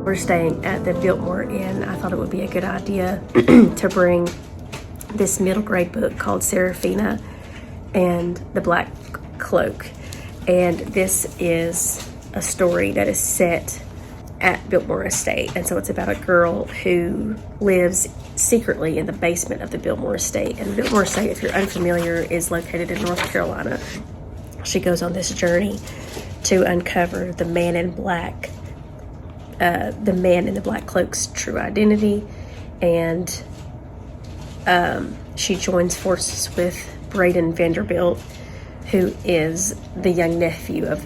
We're staying at the Biltmore Inn. I thought it would be a good idea to bring this middle grade book called Serafina and the Black Cloak. And this is a story that is set at Biltmore Estate. And so it's about a girl who lives secretly in the basement of the Biltmore Estate. And the Biltmore Estate, if you're unfamiliar, is located in North Carolina. She goes on this journey to uncover the man in the black cloak's true identity, and she joins forces with Braden Vanderbilt, who is the young nephew of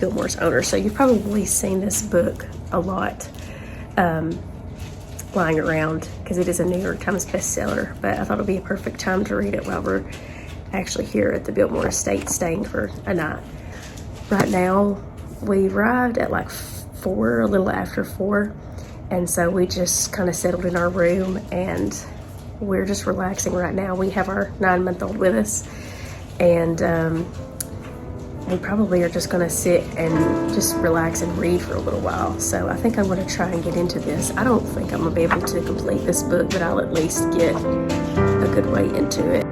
Biltmore's owner. So you've probably seen this book a lot lying around because it is a New York Times bestseller, but I thought it would be a perfect time to read it while we're actually here at the Biltmore Estate staying for a night. Right now, we arrived at like 4, a little after 4, and so we just kind of settled in our room and we're just relaxing right now. We have our 9-month-old with us, and we probably are just going to sit and just relax and read for a little while. So I think I'm going to try and get into this. I don't think I'm going to be able to complete this book, but I'll at least get a good way into it.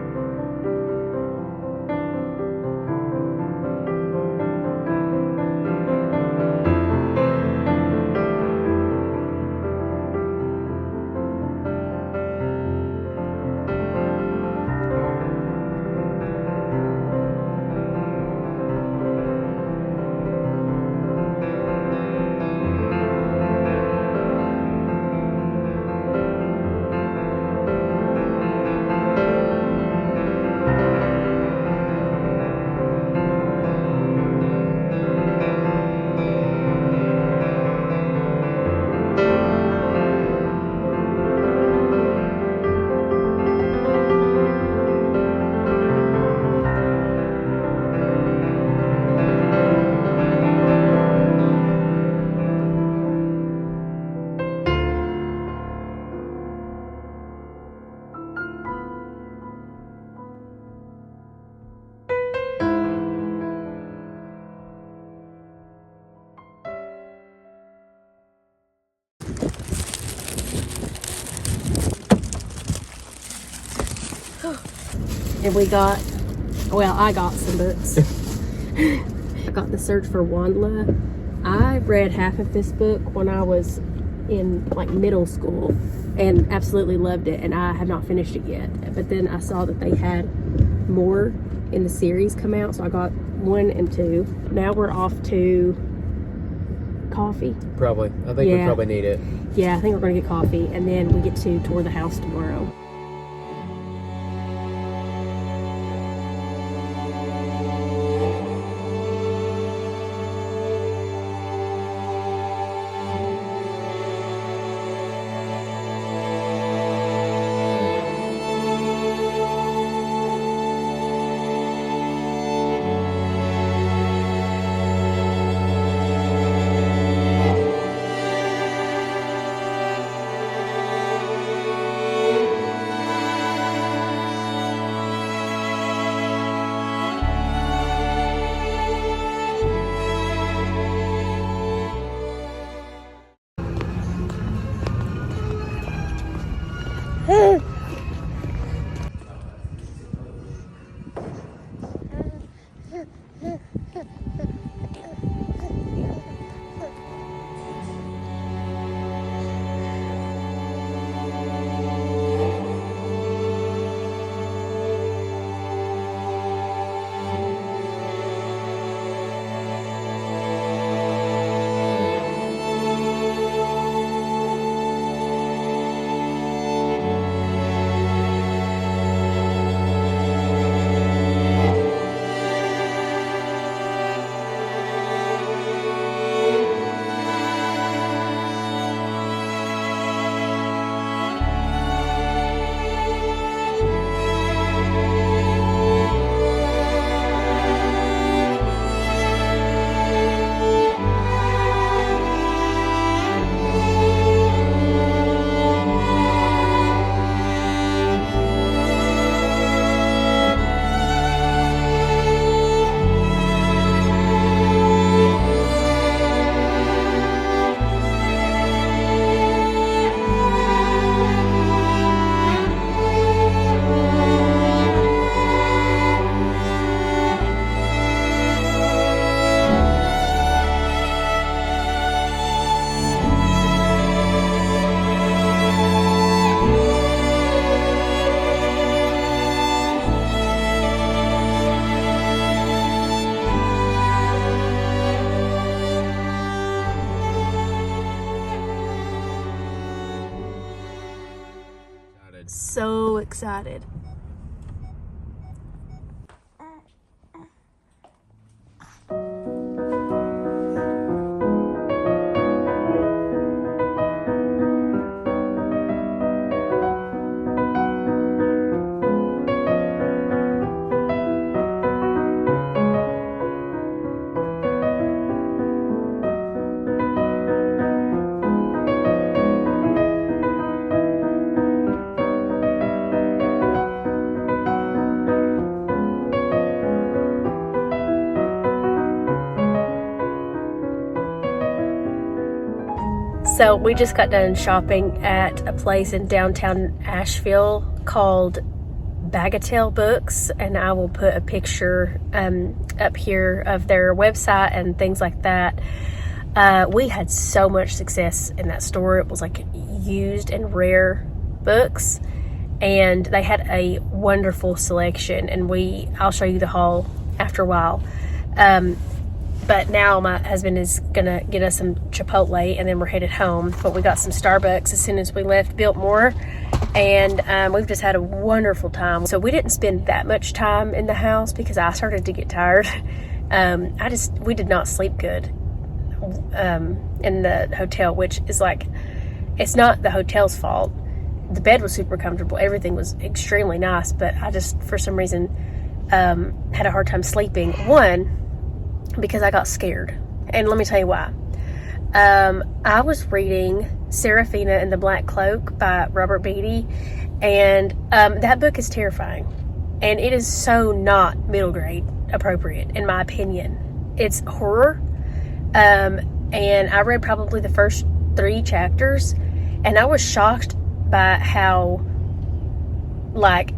And I got some books. I got The Search for Wondla. I read half of this book when I was in like middle school and absolutely loved it, and I have not finished it yet. But then I saw that they had more in the series come out, so I got 1 and 2. Now we're off to coffee. Probably. I think we probably need it. Yeah, I think we're going to get coffee, and then we get to tour the house tomorrow. so excited. So we just got done shopping at a place in downtown Asheville called Biltmore Books, and I will put a picture up here of their website and things like that. We had so much success in that store. It was like used and rare books, and they had a wonderful selection, and I'll show you the haul after a while. But now my husband is gonna get us some Chipotle, and then we're headed home. But we got some Starbucks as soon as we left Biltmore, and we've just had a wonderful time. So we didn't spend that much time in the house because I started to get tired. We did not sleep good in the hotel, which is like, it's not the hotel's fault. The bed was super comfortable. Everything was extremely nice, but I just, for some reason, had a hard time sleeping. One, because I got scared. And let me tell you why. I was reading Serafina and the Black Cloak by Robert Beatty, and that book is terrifying. And it is so not middle grade appropriate, in my opinion. It's horror. And I read probably the first 3 chapters, and I was shocked by how, like,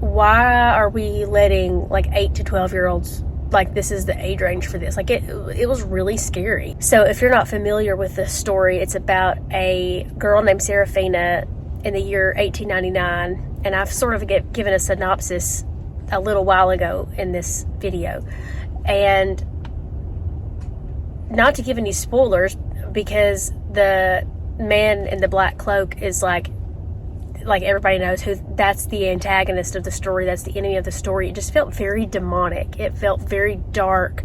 why are we letting, like, 8 to 12-year-olds, like, this is the age range for this. Like, it was really scary. So if you're not familiar with this story, it's about a girl named Serafina in the year 1899, and I've sort of given a synopsis a little while ago in this video. And not to give any spoilers, because the man in the black cloak is like everybody knows who, that's the antagonist of the story, that's the enemy of the story. It just felt very demonic. It felt very dark.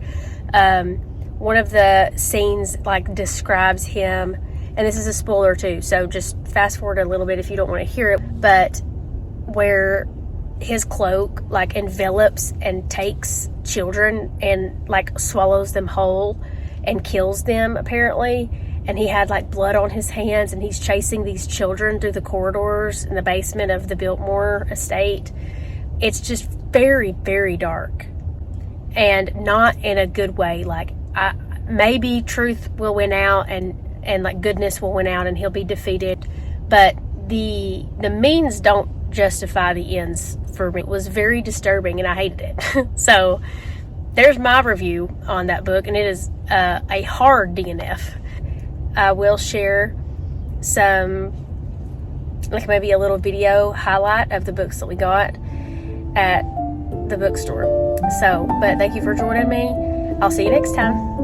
One of the scenes, like, describes him, and this is a spoiler too, so just fast forward a little bit if you don't want to hear it, but where his cloak, like, envelops and takes children and, like, swallows them whole and kills them, apparently. And he had, like, blood on his hands, and he's chasing these children through the corridors in the basement of the Biltmore estate. It's just very, very dark, and not in a good way. Like, maybe truth will win out, and like, goodness will win out, and he'll be defeated. But the means don't justify the ends for me. It was very disturbing, and I hated it. So there's my review on that book, and it is a hard DNF. I will share some, like, maybe a little video highlight of the books that we got at the bookstore. So, but thank you for joining me. I'll see you next time.